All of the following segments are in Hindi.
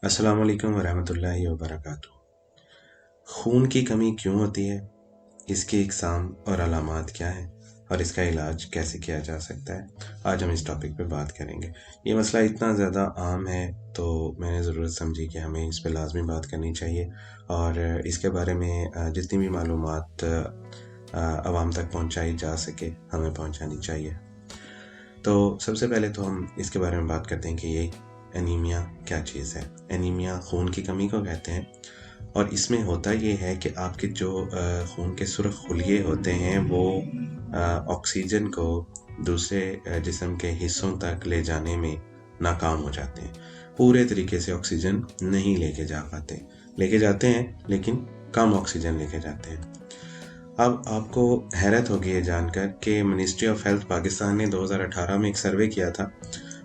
अस्सलाम वालेकुम वरहमतुल्लाहि वबरकातुहू। खून की कमी क्यों होती है, इसकी इकसाम और अलामात क्या हैं और इसका इलाज कैसे किया जा सकता है, आज हम इस टॉपिक पे बात करेंगे। ये मसला इतना ज़्यादा आम है तो मैंने ज़रूरत समझी कि हमें इस पे लाजमी बात करनी चाहिए और इसके बारे में जितनी भी मालूमात आवाम तक पहुंचाई जा सके हमें पहुंचानी चाहिए। तो सबसे पहले तो हम इसके बारे में बात करते हैं कि ये एनीमिया क्या चीज़ है। एनीमिया खून की कमी को कहते हैं और इसमें होता ये है कि आपके जो खून के सुर्ख खुलिये होते हैं वो ऑक्सीजन को दूसरे जिस्म के हिस्सों तक ले जाने में नाकाम हो जाते हैं। पूरे तरीके से ऑक्सीजन नहीं लेके जा पाते, लेके जाते हैं लेकिन कम ऑक्सीजन लेके जाते हैं। अब आपको हैरत होगी ये जानकर कि मिनिस्ट्री ऑफ हेल्थ पाकिस्तान ने 2018 में एक सर्वे किया था,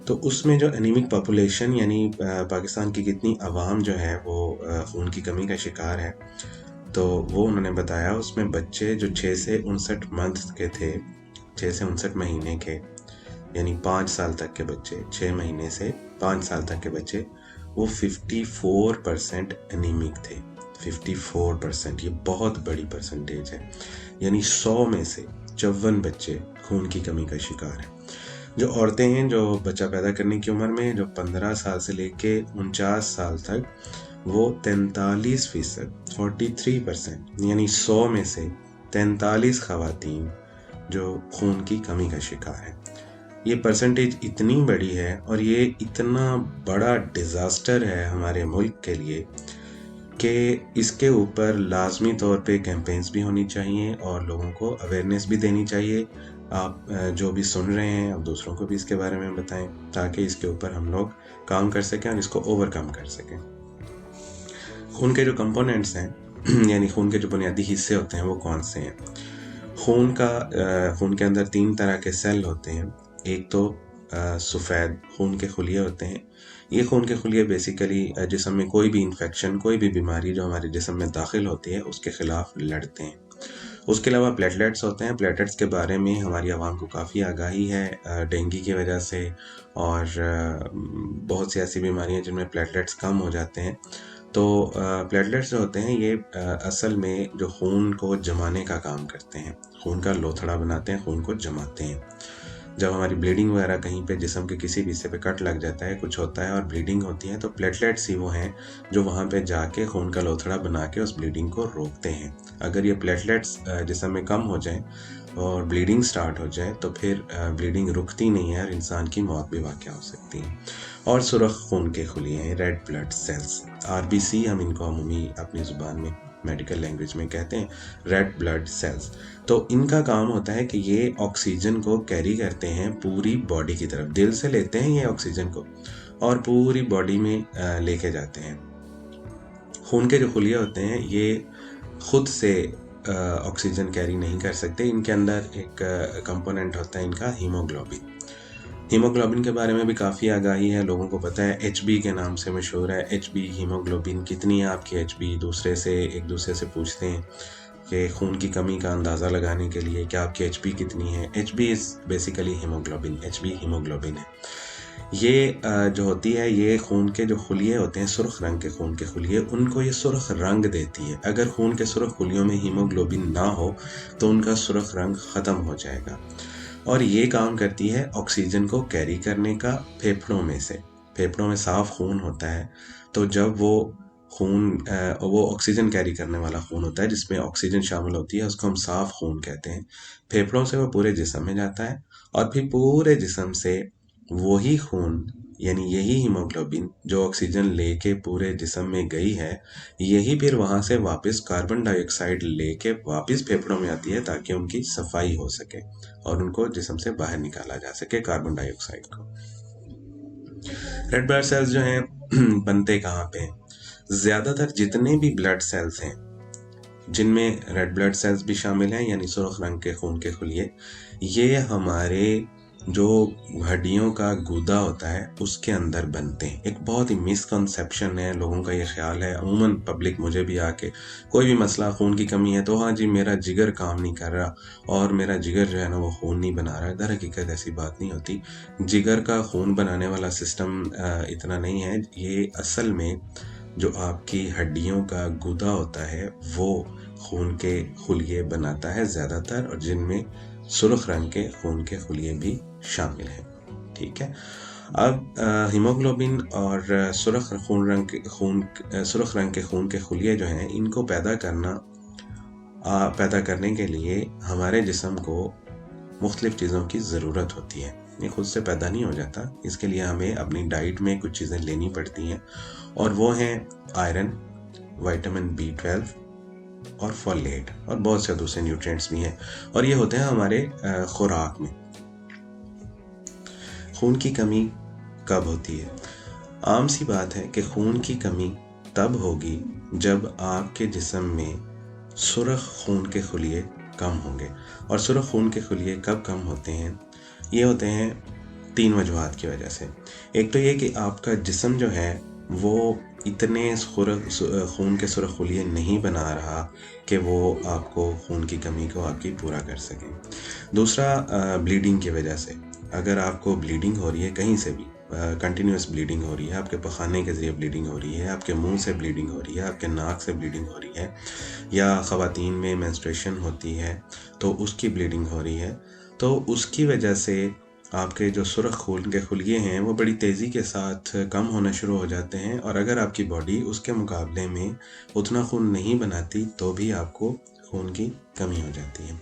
तो उसमें जो एनीमिक पॉपुलेशन यानी पाकिस्तान की कितनी आवाम जो है वो खून की कमी का शिकार है, तो वो उन्होंने बताया उसमें बच्चे जो 6 से 59 मंथ के थे, 6 से 59 महीने के, यानी 5 साल तक के बच्चे, 6 महीने से 5 साल तक के बच्चे, वो 54% एनीमिक थे। 54%, ये बहुत बड़ी परसेंटेज है, यानी 100 में से 54 बच्चे खून की कमी का शिकार हैं। जो औरतें हैं जो बच्चा पैदा करने की उम्र में, जो 15 साल से लेके 49 साल तक, वो 43%, 43%, यानी 100 में से 43 खवातीन जो खून की कमी का शिकार है। ये परसेंटेज इतनी बड़ी है और ये इतना बड़ा डिज़ास्टर है हमारे मुल्क के लिए कि इसके ऊपर लाजमी तौर पे कैंपेन्स भी होनी चाहिए और लोगों को अवेयरनेस भी देनी चाहिए। आप जो भी सुन रहे हैं आप दूसरों को भी इसके बारे में बताएं ताकि इसके ऊपर हम लोग काम कर सकें और इसको ओवरकम कर सकें। खून के जो कंपोनेंट्स हैं यानी खून के जो बुनियादी हिस्से होते हैं वो कौन से हैं? खून के अंदर 3 तरह के सेल होते हैं। एक तो सफ़ेद खून के खुलिये होते हैं। ये खून के खुलिये बेसिकली जिस्म में कोई भी इन्फेक्शन, कोई भी बीमारी जो हमारे जिस्म में दाखिल होती है उसके ख़िलाफ़ लड़ते हैं। उसके अलावा प्लेटलेट्स होते हैं। प्लेटलेट्स के बारे में हमारी आवाम को काफ़ी आगाही है डेंगू की वजह से और बहुत सी ऐसी बीमारियां जिनमें प्लेटलेट्स कम हो जाते हैं। तो प्लेटलेट्स जो होते हैं ये असल में जो खून को जमाने का काम करते हैं, खून का लोथड़ा बनाते हैं, खून को जमाते हैं। जब हमारी ब्लीडिंग वगैरह कहीं पे जिस्म के किसी भी हिस्से पे कट लग जाता है, कुछ होता है और ब्लीडिंग होती है, तो प्लेटलेट्स ही वो हैं जो वहाँ पे जाके खून का लोथड़ा बना के उस ब्लीडिंग को रोकते हैं। अगर ये प्लेटलेट्स जिस्म में कम हो जाए और ब्लीडिंग स्टार्ट हो जाए तो फिर ब्लीडिंग रुकती नहीं है और इंसान की मौत भी वाक़या हो सकती है। और सुर्ख खून के खुलिये हैं, रेड ब्लड सेल्स, आरबीसी हम इनको अमूमी अपनी ज़ुबान में मेडिकल लैंग्वेज में कहते हैं, रेड ब्लड सेल्स। तो इनका काम होता है कि ये ऑक्सीजन को कैरी करते हैं पूरी बॉडी की तरफ, दिल से लेते हैं ये ऑक्सीजन को और पूरी बॉडी में लेके जाते हैं। खून के जो खुलिये होते हैं ये खुद से ऑक्सीजन कैरी नहीं कर सकते। इनके अंदर एक कंपोनेंट होता है इनका हीमोग्लोबिन। हीमोग्लोबिन के बारे में भी काफ़ी आगाही है, लोगों को पता है, एचबी के नाम से मशहूर है। एचबी हीमोग्लोबिन कितनी है आपकी एचबी, एक दूसरे से पूछते हैं कि खून की कमी का अंदाज़ा लगाने के लिए कि आपकी एचबी कितनी है। HB is basically haemoglobin, HB haemoglobin है। ये जो होती है ये खून के जो खुलिये होते हैं, सुर्ख रंग के खून के खुलिये, उनको ये सुर्ख रंग देती है। अगर खून के सुर्ख खुलियों में हीमोग्लोबिन ना हो तो उनका सुर्ख रंग ख़त्म हो जाएगा और ये काम करती है ऑक्सीजन को कैरी करने का फेफड़ों में से। फेफड़ों में साफ खून होता है, तो जब वो ऑक्सीजन कैरी करने वाला खून होता है जिसमें ऑक्सीजन शामिल होती है, उसको हम साफ खून कहते हैं। फेफड़ों से वो पूरे जिस्म में जाता है और फिर पूरे जिस्म से वही खून यानी यही हीमोग्लोबिन जो ऑक्सीजन लेके पूरे जिस्म में गई है, यही फिर वहाँ से वापस कार्बन डाइऑक्साइड लेके वापस फेफड़ों में आती है ताकि उनकी सफाई हो सके और उनको जिस्म से बाहर निकाला जा सके कार्बन डाइऑक्साइड को। रेड ब्लड सेल्स जो हैं बनते कहाँ पे हैं? ज़्यादातर जितने भी ब्लड सेल्स हैं जिनमें रेड ब्लड सेल्स भी शामिल हैं यानी सुर्ख रंग के खून के खुलिये, ये हमारे जो हड्डियों का गूदा होता है उसके अंदर बनते हैं। एक बहुत ही मिसकंसेप्शन है, लोगों का ये ख्याल है, अमूमन पब्लिक मुझे भी आके कोई भी मसला खून की कमी है तो हाँ जी मेरा जिगर काम नहीं कर रहा और मेरा जिगर जो है ना वो खून नहीं बना रहा है। दर हकीकत ऐसी बात नहीं होती। जिगर का खून बनाने वाला सिस्टम इतना नहीं है। ये असल में जो आपकी हड्डियों का गूदा होता है वो खून के खुलिये बनाता है ज़्यादातर, और जिनमें सुर्ख रंग के खून के खुलिये भी शामिल हैं। ठीक है। अब हीमोग्लोबिन और सुर्ख रंग के खून के खुलिये जो हैं इनको पैदा करने के लिए हमारे जिस्म को मुख्तलिफ चीज़ों की ज़रूरत होती है। ये खुद से पैदा नहीं हो जाता, इसके लिए हमें अपनी डाइट में कुछ चीज़ें लेनी पड़ती हैं, और वो हैं आयरन, विटामिन B12 और फोलेट, और बहुत से दूसरे न्यूट्रिएंट्स भी हैं, और ये होते हैं हमारे खुराक में। खून की कमी कब होती है? आम सी बात है कि खून की कमी तब होगी जब आपके जिस्म में सुर्ख खून के खुलिये कम होंगे। और सुर्ख खून के खुलिये कब कम होते हैं? ये होते हैं 3 वजूहात की वजह से। एक तो ये कि आपका जिस्म जो है वो इतने खून के सुर्ख खुलिये नहीं बना रहा कि वो आपको खून की कमी को आपकी पूरा कर सके। दूसरा ब्लीडिंग की वजह से। अगर आपको ब्लीडिंग हो रही है कहीं से भी, कंटिन्यूस ब्लीडिंग हो रही है, आपके पखाने के ज़रिए ब्लीडिंग हो रही है, आपके मुंह से ब्लीडिंग हो रही है, आपके नाक से ब्लीडिंग हो रही है, या ख़वातीन में मेंस्ट्रुएशन होती है तो उसकी ब्लीडिंग हो रही है, तो उसकी वजह से आपके जो सुर्ख खून के खुलिये हैं वो बड़ी तेज़ी के साथ कम होना शुरू हो जाते हैं, और अगर आपकी बॉडी उसके मुकाबले में उतना खून नहीं बनाती तो भी आपको खून की कमी हो जाती है।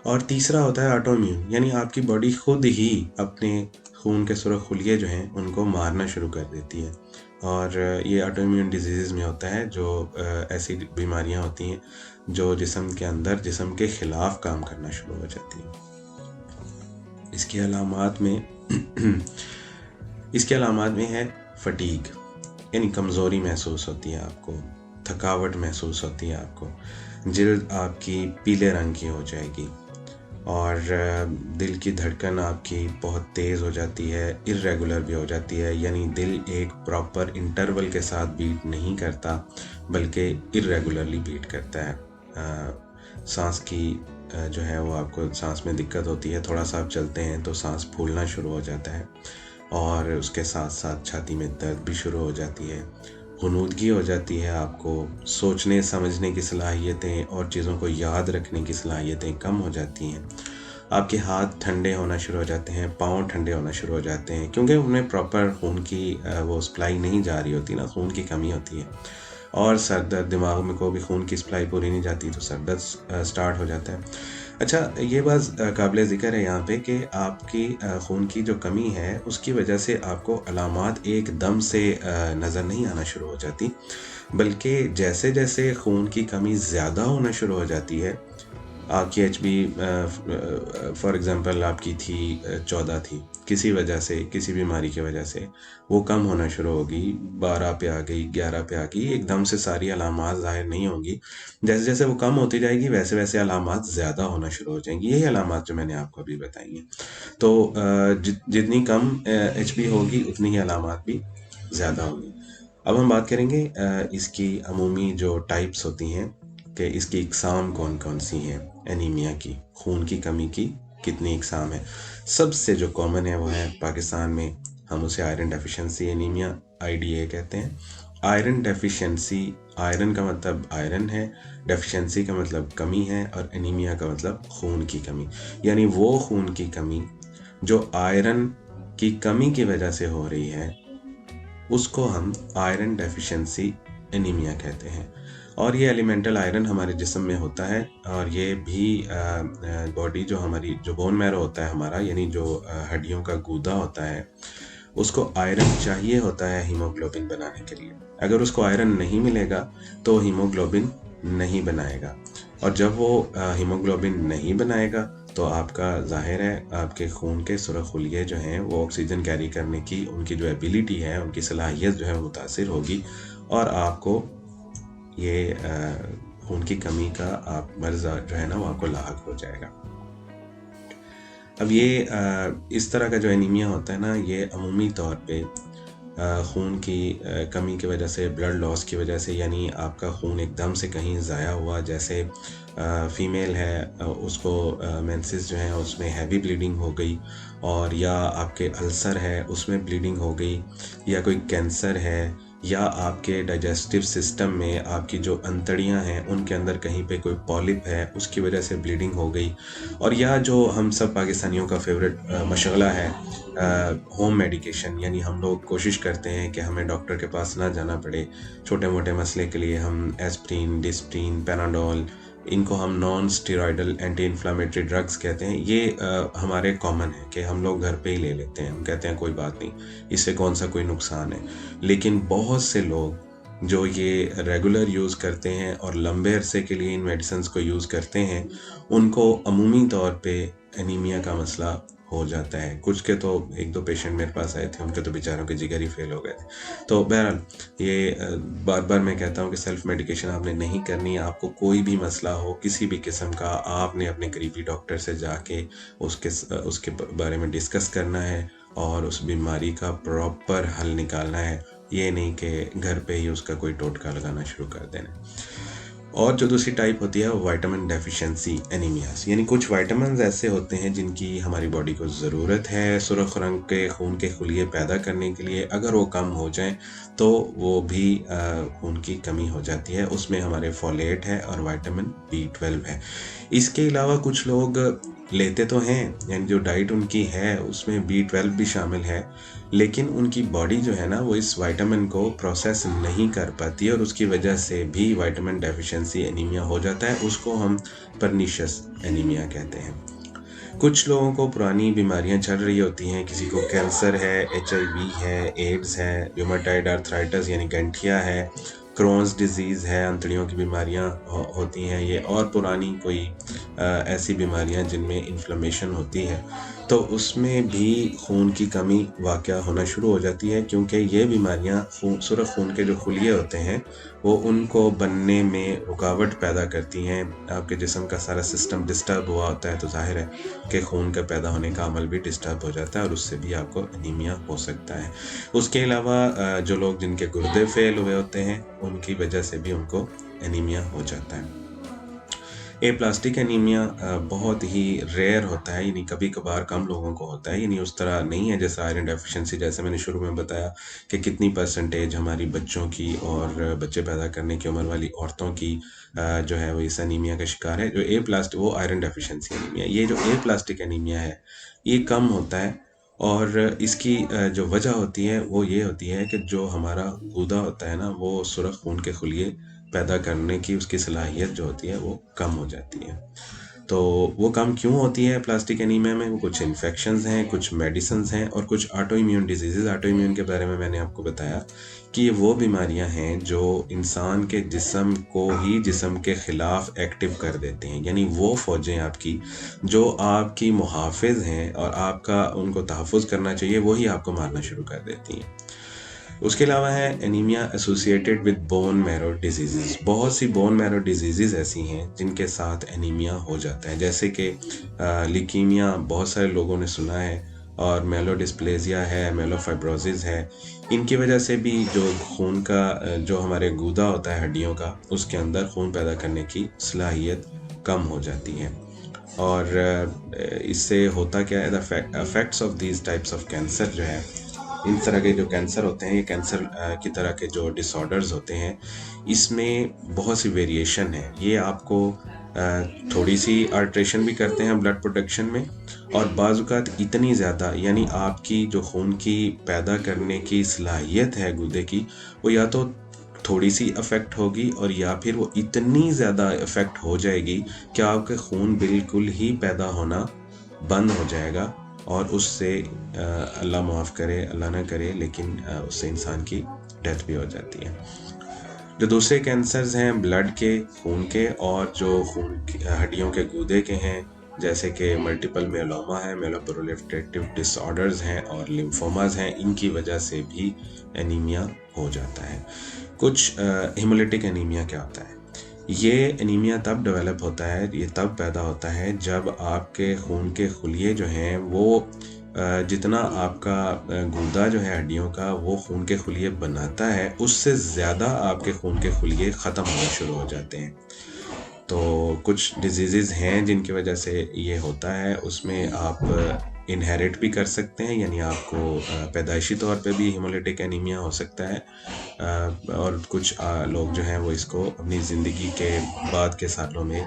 और तीसरा होता है ऑटोइम्यून, यानी आपकी बॉडी खुद ही अपने खून के सुर्ख खुलिये जो हैं उनको मारना शुरू कर देती है, और ये ऑटोइम्यून डिजीज़ में होता है, जो ऐसी बीमारियां होती हैं जो जिस्म के अंदर जिस्म के ख़िलाफ़ काम करना शुरू हो जाती हैं। इसके अलामात में है फटीग, यानी कमज़ोरी महसूस होती है आपको, थकावट महसूस होती है आपको, जिल्द आपकी पीले रंग की हो जाएगी, और दिल की धड़कन आपकी बहुत तेज़ हो जाती है, इर्रेगुलर भी हो जाती है, यानी दिल एक प्रॉपर इंटरवल के साथ बीट नहीं करता बल्कि इर्रेगुलरली बीट करता है। सांस की जो है वो आपको सांस में दिक्कत होती है, थोड़ा सा आप चलते हैं तो सांस फूलना शुरू हो जाता है, और उसके साथ साथ छाती में दर्द भी शुरू हो जाती है, गुनूदगी हो जाती है, आपको सोचने समझने की सलाहियतें और चीज़ों को याद रखने की सलाहियतें कम हो जाती हैं, आपके हाथ ठंडे होना शुरू हो जाते हैं, पाँव ठंडे होना शुरू हो जाते हैं, क्योंकि उनमें प्रॉपर खून की वो सप्लाई नहीं जा रही होती ना, खून की कमी होती है, और सर दर्द, दिमाग में को भी खून की सप्लाई पूरी नहीं जाती तो सर दर्द स्टार्ट हो जाता है। अच्छा, ये बात काबिल ज़िक्र है यहाँ पे कि आपकी खून की जो कमी है उसकी वजह से आपको अलामात एकदम से नज़र नहीं आना शुरू हो जाती, बल्कि जैसे जैसे खून की कमी ज़्यादा होना शुरू हो जाती है, आपकी HB फॉर एग्ज़ाम्पल आपकी थी 14 थी, किसी वजह से, किसी बीमारी की वजह से वो कम होना शुरू होगी, 12 पे आ गई, 11 पे आ गई, एकदम से सारी अलामात ज़ाहिर नहीं होंगी, जैसे जैसे वो कम होती जाएगी वैसे वैसे अलामात ज़्यादा होना शुरू हो जाएंगी। यही अलामात जो मैंने आपको अभी बताई हैं। तो जितनी कम HB होगी उतनी ही अलामात भी ज़्यादा होंगी। अब हम बात करेंगे इसकी अमूमी जो टाइप्स होती हैं कि इसकी इकसाम कौन कौन सी हैं। एनीमिया की, खून की कमी की कितनी इकसाम है? सबसे जो कॉमन है वो है पाकिस्तान में, हम उसे आयरन डेफिशिएंसी एनीमिया IDA कहते हैं। आयरन डेफिशिएंसी, आयरन का मतलब आयरन है, डेफिशिएंसी का मतलब कमी है, और एनीमिया का मतलब खून की कमी, यानी वो खून की कमी जो आयरन की कमी की वजह से हो रही है उसको हम आयरन डेफिशिएंसी एनीमिया कहते हैं। और ये एलिमेंटल आयरन हमारे जिस्म में होता है, और ये भी बॉडी जो हमारी, जो बोन मैरो होता है हमारा, यानी जो हड्डियों का गूदा होता है, उसको आयरन चाहिए होता है हीमोग्लोबिन बनाने के लिए। अगर उसको आयरन नहीं मिलेगा तो हीमोग्लोबिन नहीं बनाएगा, और जब वो हीमोग्लोबिन नहीं बनाएगा तो आपका जाहिर है आपके खून के सुर्ख खुलिये जो हैं वो ऑक्सीजन कैरी करने की उनकी जो एबिलिटी है, उनकी सलाहियत जो है मुतासिर होगी, और आपको ये खून की कमी का आप मर्ज़ जो है ना वो आपको लाहक हो जाएगा। अब ये इस तरह का जो एनीमिया होता है ना, ये अमूमी तौर पे खून की कमी की वजह से, ब्लड लॉस की वजह से, यानी आपका खून एकदम से कहीं ज़ाया हुआ, जैसे फ़ीमेल है उसको मेंसेस जो हैं उसमें हैवी ब्लीडिंग हो गई, और या आपके अल्सर है उसमें ब्लीडिंग हो गई, या कोई कैंसर है, या आपके डाइजेस्टिव सिस्टम में आपकी जो अंतड़ियां हैं उनके अंदर कहीं पे कोई पॉलिप है उसकी वजह से ब्लीडिंग हो गई, और या जो हम सब पाकिस्तानियों का फेवरेट मशगला है होम मेडिकेशन, यानी हम लोग कोशिश करते हैं कि हमें डॉक्टर के पास ना जाना पड़े, छोटे मोटे मसले के लिए हम एस्प्रिन, डिस्प्रिन, पैनाडोल, इनको हम non steroidal anti inflammatory drugs कहते हैं, ये हमारे कॉमन है कि हम लोग घर पे ही ले लेते हैं, हम कहते हैं कोई बात नहीं, इससे कौन सा कोई नुकसान है। लेकिन बहुत से लोग जो ये रेगुलर यूज़ करते हैं और लंबे अरसे के लिए इन मेडिसिन्स को यूज़ करते हैं, उनको अमूमी तौर पे एनीमिया का मसला हो जाता है। कुछ के तो 1-2 पेशेंट मेरे पास आए थे, उनके तो बेचारों के जिगर ही फेल हो गए थे। तो बहरहाल ये बार बार मैं कहता हूँ कि सेल्फ मेडिकेशन आपने नहीं करनी। आपको कोई भी मसला हो किसी भी किस्म का, आपने अपने करीबी डॉक्टर से जाके उसके बारे में डिस्कस करना है और उस बीमारी का प्रॉपर हल निकालना है, ये नहीं कि घर पे ही उसका कोई टोटका लगाना शुरू कर देना। और जो दूसरी टाइप होती है वो विटामिन डेफिशिएंसी एनीमियास, यानी कुछ विटामिन ऐसे होते हैं जिनकी हमारी बॉडी को ज़रूरत है सुर्ख रंग के खून के खुलिये पैदा करने के लिए। अगर वो कम हो जाएं तो वो भी खून की कमी हो जाती है। उसमें हमारे फोलेट है और विटामिन B12 है। इसके अलावा कुछ लोग लेते तो हैं, यानी जो डाइट उनकी है उसमें B12 भी शामिल है, लेकिन उनकी बॉडी जो है ना वो इस विटामिन को प्रोसेस नहीं कर पाती और उसकी वजह से भी विटामिन डेफिशिएंसी एनीमिया हो जाता है। उसको हम परनीशियस एनीमिया कहते हैं। कुछ लोगों को पुरानी बीमारियां चल रही होती हैं, किसी को कैंसर है, HIV है, एड्स है, रूमेटॉइड आर्थराइटिस यानी गंठिया है, क्रोन्स डिजीज़ है, अंतड़ियों की बीमारियां होती हैं ये, और पुरानी कोई ऐसी बीमारियां जिनमें इन्फ्लेमेशन होती है, तो उसमें भी खून की कमी वाक़या होना शुरू हो जाती है, क्योंकि ये बीमारियां सुर्ख खून के जो खुलिये होते हैं वो उनको बनने में रुकावट पैदा करती हैं। आपके जिस्म का सारा सिस्टम डिस्टर्ब हुआ होता है तो जाहिर है कि खून का पैदा होने का अमल भी डिस्टर्ब हो जाता है और उससे भी आपको एनीमिया हो सकता है। उसके अलावा जो लोग जिनके गुर्दे फेल हुए होते हैं उनकी वजह से भी उनको एनीमिया हो जाता है। प्लास्टिक एनीमिया बहुत ही रेयर होता है, यानी कभी कभार कम लोगों को होता है, यानी उस तरह नहीं है जैसा आयरन डेफिशिएंसी। जैसे मैंने शुरू में बताया कि कितनी परसेंटेज हमारी बच्चों की और बच्चे पैदा करने की उम्र वाली औरतों की जो है वो इस एनीमिया का शिकार है। जो प्लास्टिक वो आयरन डेफिशिएंसी एनीमिया, ये जो प्लास्टिक एनीमिया है ये कम होता है, और इसकी जो वजह होती है वो ये होती है कि जो हमारा गूदा होता है ना वो सुर्ख खून के खुलिये पैदा करने की उसकी सलाहियत जो होती है वो कम हो जाती है। तो वो कम क्यों होती है प्लास्टिक एनीमिया में? वो कुछ इन्फेक्शंस हैं, कुछ मेडिसिन्स हैं और कुछ auto immune diseases. Auto immune के बारे में मैंने आपको बताया कि ये वो बीमारियां हैं जो इंसान के जिस्म को ही जिस्म के ख़िलाफ़ एक्टिव कर देते हैं, यानी वो फ़ौजें आपकी जो आपकी मुहाफ़िज़ हैं और आपका उनको तहफ़्फ़ुज़ करना चाहिए, वही आपको मारना शुरू कर देती हैं। उसके अलावा है anaemia associated with bone marrow diseases. बहुत सी बोन मैरो डिजीज़ेज़ ऐसी हैं जिनके साथ एनीमिया हो जाता है, जैसे कि ल्यूकीमिया बहुत सारे लोगों ने सुना है, और मेलोडिस्प्लेजिया है, मेलोफाइब्रोसिस है। इनकी वजह से भी जो खून का जो हमारे गूदा होता है हड्डियों का, उसके अंदर खून पैदा करने की सलाहियत कम हो जाती है। और इससे होता क्या है, effects of these types of cancer जो है, इन तरह के जो कैंसर होते हैं, ये कैंसर की तरह के जो डिसऑर्डर्स होते हैं, इसमें बहुत सी वेरिएशन है। ये आपको थोड़ी सी अल्ट्रेशन भी करते हैं ब्लड प्रोडक्शन में, और बाज़-औक़ात इतनी ज़्यादा, यानी आपकी जो खून की पैदा करने की सलाहियत है गूदे की, वो या तो थोड़ी सी अफेक्ट होगी और या फिर वो इतनी ज़्यादा अफेक्ट हो जाएगी कि आपका खून बिल्कुल ही पैदा होना बंद हो जाएगा, और उससे अल्लाह माफ़ करे, अल्लाह ना करे, लेकिन उससे इंसान की डेथ भी हो जाती है। जो दूसरे कैंसर्स हैं ब्लड के, खून के, और जो हड्डियों के गूदे के हैं, जैसे कि मल्टीपल मेलोमा है, मेलोप्रोलिफरेटिव डिसऑर्डर्स हैं और लिम्फोमास हैं, इनकी वजह से भी एनीमिया हो जाता है। कुछ हेमोलिटिक एनीमिया क्या होता है? ये एनीमिया तब डेवलप होता है, ये तब पैदा होता है जब आपके खून के खुलिये जो हैं वो जितना आपका गुर्दा जो है हड्डियों का वो खून के खुलिये बनाता है, उससे ज़्यादा आपके खून के खुलिये ख़त्म होना शुरू हो जाते हैं। तो कुछ डिजीज़ेज़ हैं जिनकी वजह से ये होता है, उसमें आप इनहेरिट भी कर सकते हैं, यानी आपको पैदाइशी तौर पे भी हेमोलिटिक एनीमिया हो सकता है, और कुछ लोग जो हैं वो इसको अपनी ज़िंदगी के बाद के सालों में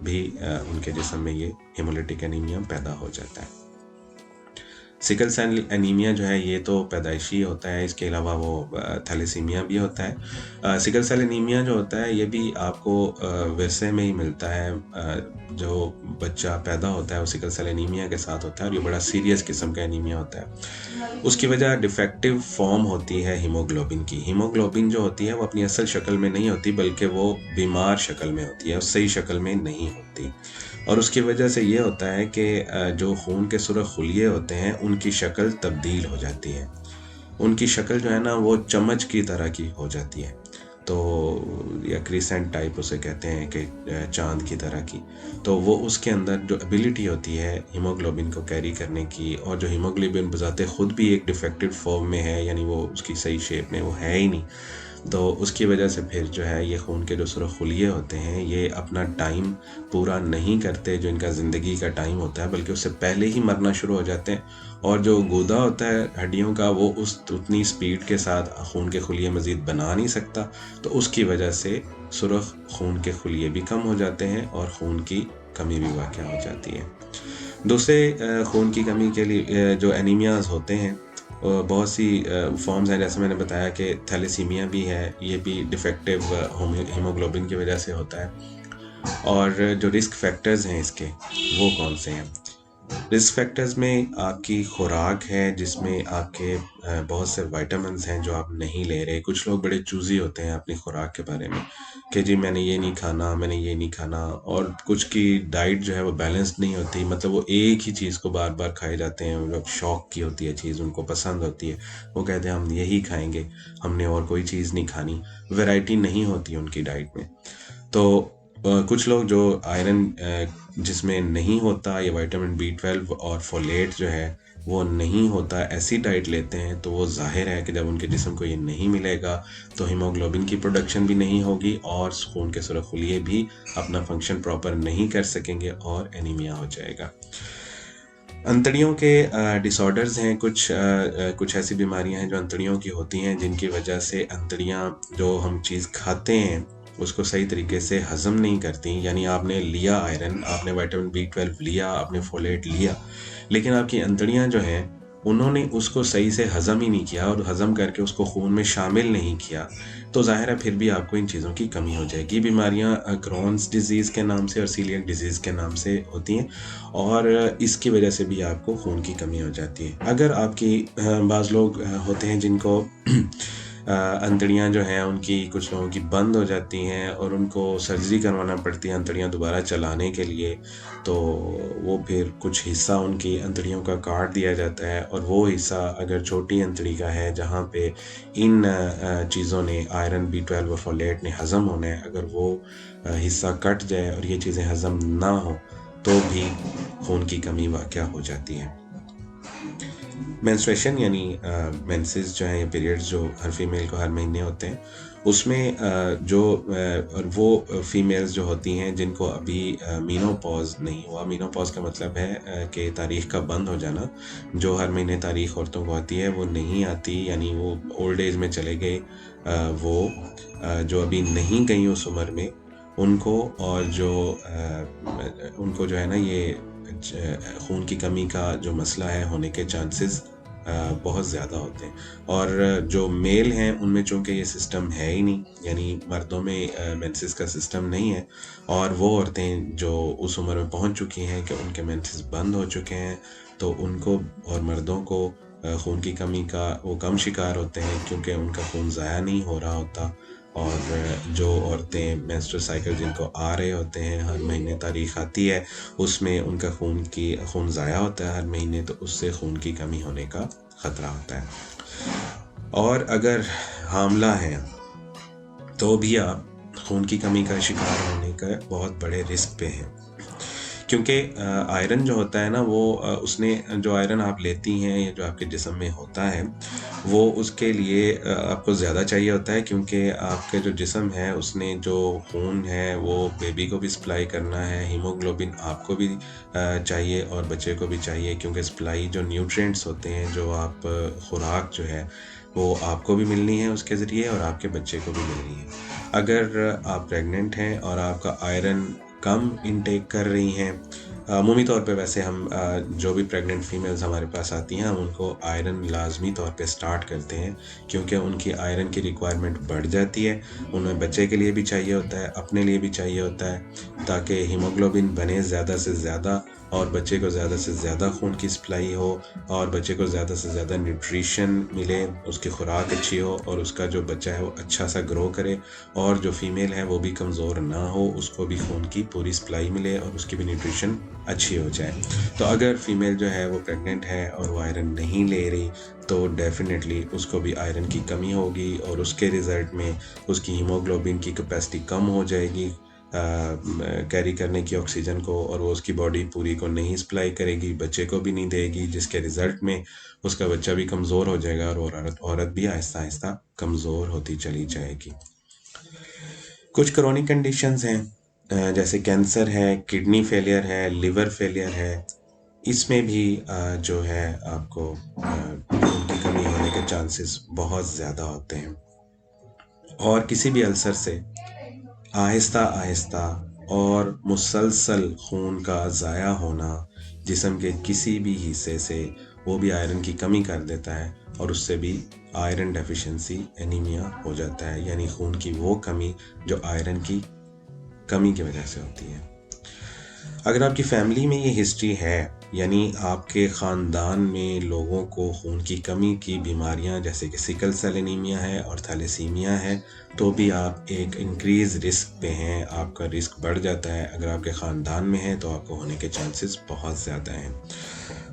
भी उनके जिस्म में ये हेमोलिटिक एनीमिया पैदा हो जाता है। सिकल सेल एनीमिया जो है ये तो पैदाइशी होता है, इसके अलावा वो थैलेसीमिया भी होता है। सिकल सेल एनीमिया जो होता है ये भी आपको विरसे में ही मिलता है। जो बच्चा पैदा होता है वो सिकल सेल एनीमिया के साथ होता है, और ये बड़ा सीरियस किस्म का एनीमिया होता है। उसकी वजह डिफेक्टिव फॉर्म होती है हीमोग्लोबिन की। हीमोग्लोबिन जो होती है वो अपनी असल शक्ल में नहीं होती, बल्कि वो बीमार शक्ल में होती है, सही शक्ल में नहीं होती। और उसकी वजह से ये होता है कि जो खून के सुरख खुलिये होते हैं उनकी शक्ल तब्दील हो जाती है, उनकी शक्ल जो है ना वो चम्मच की तरह की हो जाती है, तो या क्रिसेंट टाइप उसे कहते हैं कि चांद की तरह की। तो वो उसके अंदर जो एबिलिटी होती है हीमोग्लोबिन को कैरी करने की, और जो हीमोग्लोबिन बजाते खुद भी एक डिफेक्टेड फॉर्म में है, यानी वो उसकी सही शेप में वो है ही नहीं, तो उसकी वजह से फिर जो है ये खून के जो सुरख खुलिये होते हैं ये अपना टाइम पूरा नहीं करते जो इनका ज़िंदगी का टाइम होता है, बल्कि उससे पहले ही मरना शुरू हो जाते हैं। और जो गुदा होता है हड्डियों का वो उतनी स्पीड के साथ खून के खुलिये मज़ीद बना नहीं सकता, तो उसकी वजह से सुरख खून के खुलिये भी कम हो जाते हैं और खून की कमी भी वाक़या हो जाती है। दूसरे खून की कमी के लिए जो एनीमियाज़ होते हैं बहुत सी फॉर्म्स हैं, जैसे मैंने बताया कि थैलेसीमिया भी है, ये भी डिफेक्टिव हीमोग्लोबिन की वजह से होता है। और जो रिस्क फैक्टर्स हैं इसके वो कौन से हैं? रिस्क फैक्टर्स में आपकी खुराक है, जिसमें आपके बहुत से विटामिन्स हैं जो आप नहीं ले रहे। कुछ लोग बड़े चूज़ी होते हैं अपनी खुराक के बारे में कि जी मैंने ये नहीं खाना, मैंने ये नहीं खाना, और कुछ की डाइट जो है वो बैलेंस्ड नहीं होती, मतलब वो एक ही चीज़ को बार बार खाए जाते हैं। मतलब शौक की होती है चीज़, उनको पसंद होती है, वो कहते हैं हम यही खाएंगे, हमने और कोई चीज़ नहीं खानी। वैरायटी नहीं होती उनकी डाइट में। तो कुछ लोग जो आयरन जिसमें नहीं होता, या विटामिन B12 और फोलेट जो है वो नहीं होता, ऐसी डाइट लेते हैं, तो वो ज़ाहिर है कि जब उनके जिस्म को ये नहीं मिलेगा तो हीमोग्लोबिन की प्रोडक्शन भी नहीं होगी, और खून के सुरख खुलिये भी अपना फंक्शन प्रॉपर नहीं कर सकेंगे, और एनीमिया हो जाएगा। अंतड़ियों के डिसऑर्डर्स हैं, कुछ ऐसी बीमारियां हैं जो अंतड़ियों की होती हैं, जिनकी वजह से अंतड़ियां जो हम चीज़ खाते हैं उसको सही तरीके से हज़म नहीं करती। यानी आपने लिया आयरन, आपने विटामिन B12 लिया, आपने फोलेट लिया, लेकिन आपकी अंतड़ियां जो हैं उन्होंने उसको सही से हज़म ही नहीं किया, और हज़म करके उसको खून में शामिल नहीं किया, तो ज़ाहिर है फिर भी आपको इन चीज़ों की कमी हो जाएगी। बीमारियां क्रॉन्स डिजीज़ के नाम से और सीलियक डिजीज़ के नाम से होती हैं, और इसकी वजह से भी आपको खून की कमी हो जाती है। अगर आपकी बाज़ लोग होते हैं जिनको अंतड़ियाँ जो हैं उनकी, कुछ लोगों की बंद हो जाती हैं और उनको सर्जरी करवाना पड़ती है अंतड़ियाँ दोबारा चलाने के लिए, तो वो फिर कुछ हिस्सा उनकी अंतड़ियों का काट दिया जाता है, और वो हिस्सा अगर छोटी अंतड़ी का है जहाँ पे इन चीज़ों ने, आयरन B12 और फोलेट ने हज़म होना है, अगर वो हिस्सा कट जाए और ये चीज़ें हज़म ना हो तो भी खून की कमी वाक़या हो जाती है। मेंस्ट्रुएशन यानी मेंसेस जो है, या पीरियड्स जो हर फीमेल को हर महीने होते हैं, उसमें और वो फीमेल्स जो होती हैं जिनको अभी मीनोपॉज नहीं हुआ। मीनोपॉज का मतलब है कि तारीख का बंद हो जाना। जो हर महीने तारीख औरतों को आती है वो नहीं आती, यानी वो ओल्ड एज में चले गए। जो अभी नहीं गई उस उम्र में उनको, और उनको जो है ना ये खून की कमी का जो मसला है होने के चांसेस बहुत ज़्यादा होते हैं। और जो मेल हैं उनमें चूँकि ये सिस्टम है ही नहीं, यानी मर्दों में मेंसेस का सिस्टम नहीं है, और वो औरतें जो उस उम्र में पहुंच चुकी हैं कि उनके मेंसेस बंद हो चुके हैं, तो उनको और मर्दों को खून की कमी का वो कम शिकार होते हैं, क्योंकि उनका खून ज़ाया नहीं हो रहा होता। और जो औरतें मेंस्ट्रुअल साइकिल जिनको आ रहे होते हैं, हर महीने तारीख आती है, उसमें उनका खून ज़ाया होता है हर महीने, तो उससे खून की कमी होने का ख़तरा होता है। और अगर हामला है तो भी आप खून की कमी का शिकार होने का बहुत बड़े रिस्क पे हैं, क्योंकि आयरन जो होता है ना वो उसने जो आयरन आप लेती हैं या जो आपके जिस्म में होता है वो उसके लिए आपको ज़्यादा चाहिए होता है, क्योंकि आपके जो जिस्म है उसने जो खून है वो बेबी को भी सप्लाई करना है, हीमोग्लोबिन आपको भी चाहिए और बच्चे को भी चाहिए, क्योंकि सप्लाई जो न्यूट्रिएंट्स होते हैं जो आप खुराक जो है वो आपको भी मिलनी है उसके ज़रिए और आपके बच्चे को भी मिलनी है। अगर आप प्रेग्नेंट हैं और आपका आयरन कम इनटेक कर रही हैं, अमूमी तौर पे वैसे हम जो भी प्रेग्नेंट फीमेल्स हमारे पास आती हैं हम उनको आयरन लाजमी तौर पे स्टार्ट करते हैं, क्योंकि उनकी आयरन की रिक्वायरमेंट बढ़ जाती है, उन्हें बच्चे के लिए भी चाहिए होता है, अपने लिए भी चाहिए होता है, ताकि हीमोग्लोबिन बने ज़्यादा से ज़्यादा और बच्चे को ज़्यादा से ज़्यादा खून की सप्लाई हो और बच्चे को ज़्यादा से ज़्यादा न्यूट्रिशन मिले, उसकी खुराक अच्छी हो और उसका जो बच्चा है वो अच्छा सा ग्रो करे और जो फीमेल है वो भी कमज़ोर ना हो, उसको भी खून की पूरी सप्लाई मिले और उसकी भी न्यूट्रिशन अच्छी हो जाए। तो अगर फीमेल जो है वो प्रेग्नेंट है और वो आयरन नहीं ले रही तो डेफिनेटली उसको भी आयरन की कमी होगी और उसके रिज़ल्ट में उसकी हीमोग्लोबिन की कैपेसिटी कम हो जाएगी कैरी करने की ऑक्सीजन को, और वो उसकी बॉडी पूरी को नहीं सप्लाई करेगी, बच्चे को भी नहीं देगी, जिसके रिज़ल्ट में उसका बच्चा भी कमज़ोर हो जाएगा और औरत भी आहिस्ता आहिस्ता कमज़ोर होती चली जाएगी। कुछ क्रोनिक कंडीशंस हैं जैसे कैंसर है, किडनी फेलियर है, लिवर फेलियर है, इसमें भी जो है आपको खून की कमी होने के चांसेस बहुत ज़्यादा होते हैं। और किसी भी अल्सर से आहिस्ता आहिस्ता और मुसलसल खून का ज़ाया होना जिस्म के किसी भी हिस्से से वो भी आयरन की कमी कर देता है और उससे भी आयरन डेफिशिएंसी एनीमिया हो जाता है, यानी खून की वो कमी जो आयरन की कमी की वजह से होती है। अगर आपकी फैमिली में ये हिस्ट्री है, यानी आपके ख़ानदान में लोगों को खून की कमी की बीमारियां जैसे कि सिकल सेल एनीमिया है और थैलेसीमिया है, तो भी आप एक इंक्रीज़ रिस्क पे हैं, आपका रिस्क बढ़ जाता है। अगर आपके ख़ानदान में है तो आपको होने के चांसेस बहुत ज़्यादा हैं।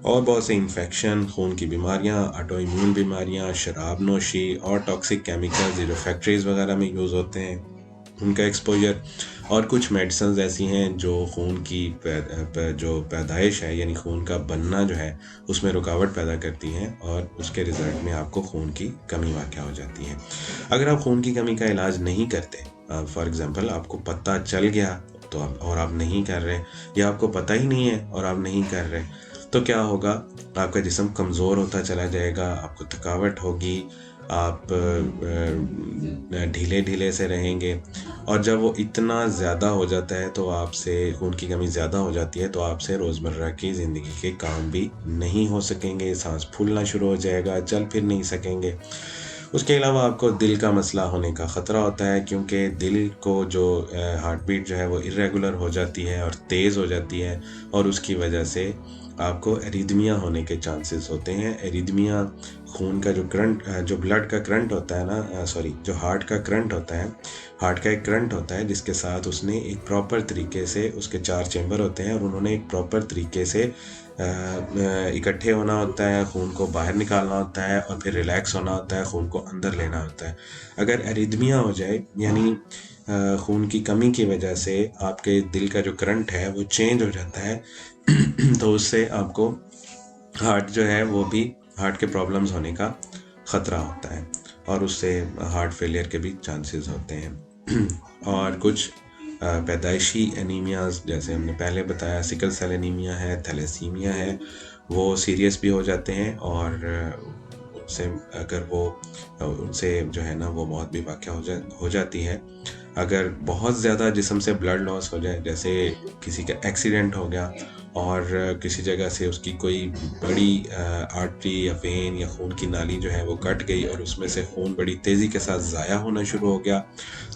और बहुत से इन्फेक्शन, खून की बीमारियां, ऑटो इम्यून बीमारियां, शराब नोशी और टॉक्सिक केमिकल्स जो फैक्ट्रीज़ वगैरह में यूज़ होते हैं उनका एक्सपोजर, और कुछ मेडिसिन्स ऐसी हैं जो खून की जो पैदाइश है यानी खून का बनना जो है उसमें रुकावट पैदा करती हैं और उसके रिज़ल्ट में आपको खून की कमी वाक़या हो जाती है। अगर आप खून की कमी का इलाज नहीं करते, फॉर एग्ज़ाम्पल आपको पता चल गया तो आप नहीं कर रहे, या आपको पता ही नहीं है और आप नहीं कर रहे, तो क्या होगा, आपका जिस्म कमज़ोर होता चला जाएगा, आपको थकावट होगी, आप ढीले ढीले से रहेंगे, और जब वो इतना ज़्यादा हो जाता है तो आपसे खून की कमी ज़्यादा हो जाती है तो आपसे रोज़मर्रा की ज़िंदगी के काम भी नहीं हो सकेंगे, सांस फूलना शुरू हो जाएगा, चल फिर नहीं सकेंगे। उसके अलावा आपको दिल का मसला होने का ख़तरा होता है, क्योंकि दिल को जो हार्ट बीट जो है वो इरेगुलर हो जाती है और तेज़ हो जाती है और उसकी वजह से आपको एरिदमिया होने के चांसेस होते हैं। एरिदमिया खून का जो करंट, जो ब्लड का करंट होता है ना, जो हार्ट का करंट होता है, हार्ट का एक करंट होता है जिसके साथ उसने एक प्रॉपर तरीके से, उसके 4 चैम्बर होते हैं और उन्होंने एक प्रॉपर तरीके से इकट्ठे होना होता है, खून को बाहर निकालना होता है और फिर रिलैक्स होना होता है, खून को अंदर लेना होता है। अगर एरिदमिया हो जाए यानी खून की कमी की वजह से आपके दिल का जो करंट है वो चेंज हो जाता है तो उससे आपको हार्ट जो है वो भी, हार्ट के प्रॉब्लम्स होने का ख़तरा होता है और उससे हार्ट फेलियर के भी चांसेस होते हैं। और कुछ पैदाइशी एनीमियाज जैसे हमने पहले बताया, सिकल सेल एनीमिया है, थैलेसीमिया है, वो सीरियस भी हो जाते हैं और उनसे अगर वो उनसे जो है ना वो मौत भी वाक़या हो जाती है। अगर बहुत ज़्यादा जिस्म से ब्लड लॉस हो जाए, जैसे किसी का एक्सीडेंट हो गया और किसी जगह से उसकी कोई बड़ी आर्टरी या वेन या खून की नाली जो है वो कट गई और उसमें से खून बड़ी तेज़ी के साथ ज़ाया होना शुरू हो गया,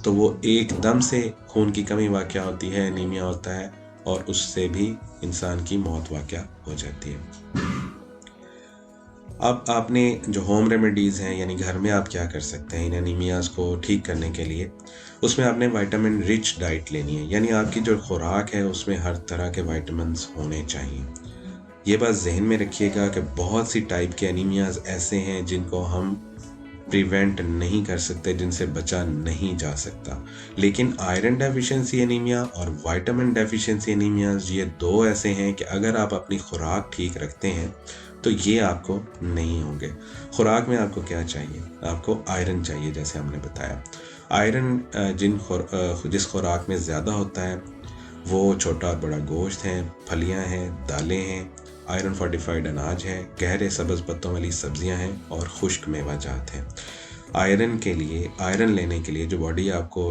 तो वो एकदम से खून की कमी वाक़या होती है, एनीमिया होता है और उससे भी इंसान की मौत वाक़या हो जाती है। अब आपने जो होम रेमेडीज़ हैं यानी घर में आप क्या कर सकते हैं इन एनीमियाज़ को ठीक करने के लिए, उसमें आपने विटामिन रिच डाइट लेनी है, यानी आपकी जो खुराक है उसमें हर तरह के विटामिन्स होने चाहिए। ये बात जहन में रखिएगा कि बहुत सी टाइप के एनीमियाज़ ऐसे हैं जिनको हम प्रिवेंट नहीं कर सकते, जिनसे बचा नहीं जा सकता। लेकिन आयरन डेफिशिएंसी एनीमिया और विटामिन डेफिशिएंसी एनीमिया ये दो ऐसे हैं कि अगर आप अपनी खुराक ठीक रखते हैं तो ये आपको नहीं होंगे। खुराक में आपको क्या चाहिए? आपको आयरन चाहिए, जैसे हमने बताया। आयरन जिस खुराक में ज़्यादा होता है वो छोटा और बड़ा गोश्त है, फलियां हैं, दालें हैं, आयरन फोर्टिफाइड अनाज है, गहरे सब्ज़ पत्तों वाली सब्जियां हैं और खुश्क मेवाजात हैं। आयरन लेने के लिए जो बॉडी आपको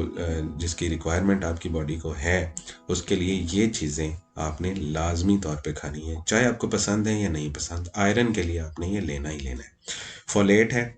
जिसकी रिक्वायरमेंट आपकी बॉडी को है, उसके लिए ये चीज़ें आपने लाजमी तौर पे खानी है, चाहे आपको पसंद है या नहीं पसंद। आयरन के लिए आपने ये लेना ही लेना है। फोलेट है,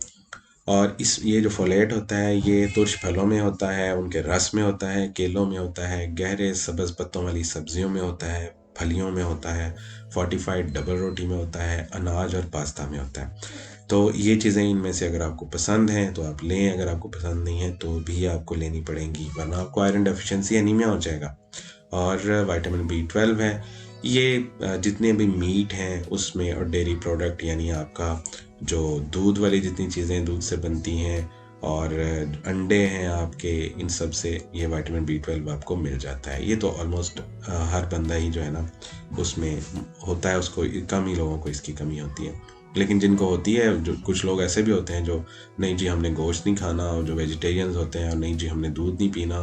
और ये जो फोलेट होता है ये तुर्श फलों में होता है, उनके रस में होता है, केलों में होता है, गहरे सब्ज़ पत्तों वाली सब्जियों में होता है, फलियों में होता है, फोर्टिफाइड डबल रोटी में होता है, अनाज और पास्ता में होता है। तो ये चीज़ें इनमें से अगर आपको पसंद हैं तो आप लें, अगर आपको पसंद नहीं है तो भी आपको लेनी पड़ेंगी, वरना आपको आयरन डेफिशिएंसी एनीमिया हो जाएगा। और विटामिन B12 है, ये जितने भी मीट हैं उसमें और डेयरी प्रोडक्ट यानी आपका जो दूध वाली जितनी चीज़ें दूध से बनती हैं और अंडे हैं आपके, इन सब से ये विटामिन B12 आपको मिल जाता है। ये तो ऑलमोस्ट हर बंदा ही जो है ना उसमें होता है, उसको कम ही लोगों को इसकी कमी होती है। लेकिन जिनको होती है, जो कुछ लोग ऐसे भी होते हैं जो नहीं जी हमने गोश्त नहीं खाना, और जो वेजिटेरियंस होते हैं, और नहीं जी हमने दूध नहीं पीना,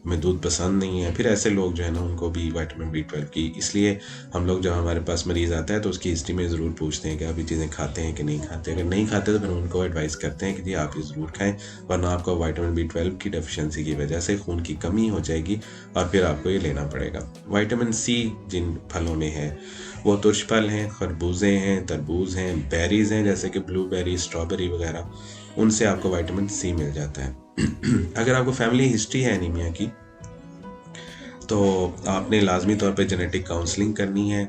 हमें दूध पसंद नहीं है, फिर ऐसे लोग जो है ना उनको भी विटामिन B12 की, इसलिए हम लोग जब हमारे पास मरीज़ आता है तो उसकी हिस्ट्री में ज़रूर पूछते हैं कि आप ये चीज़ें खाते हैं कि नहीं खाते। अगर नहीं खाते तो फिर उनको एडवाइस करते हैं कि जी आप ये ज़रूर खाएँ, वरना आपको विटामिन B12 की डेफिशिएंसी की वजह से खून की कमी हो जाएगी और फिर आपको ये लेना पड़ेगा। विटामिन C जिन फलों में है वो तुर्श फल हैं, खरबूजे हैं, तरबूज हैं, बेरीज हैं जैसे कि ब्लूबेरी, स्ट्रॉबेरी वगैरह, उनसे आपको विटामिन C मिल जाता है। अगर आपको फैमिली हिस्ट्री है एनीमिया की तो आपने लाजमी तौर पे जेनेटिक काउंसलिंग करनी है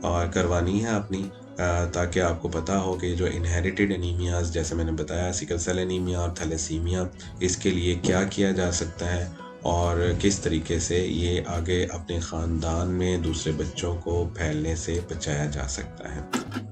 और करवानी है अपनी, ताकि आपको पता हो कि जो इनहेरिटेड एनीमियाज जैसे मैंने बताया सिकल सेल एनीमिया और थैलेसीमिया, इसके लिए क्या किया जा सकता है और किस तरीके से ये आगे अपने ख़ानदान में दूसरे बच्चों को फैलने से बचाया जा सकता है।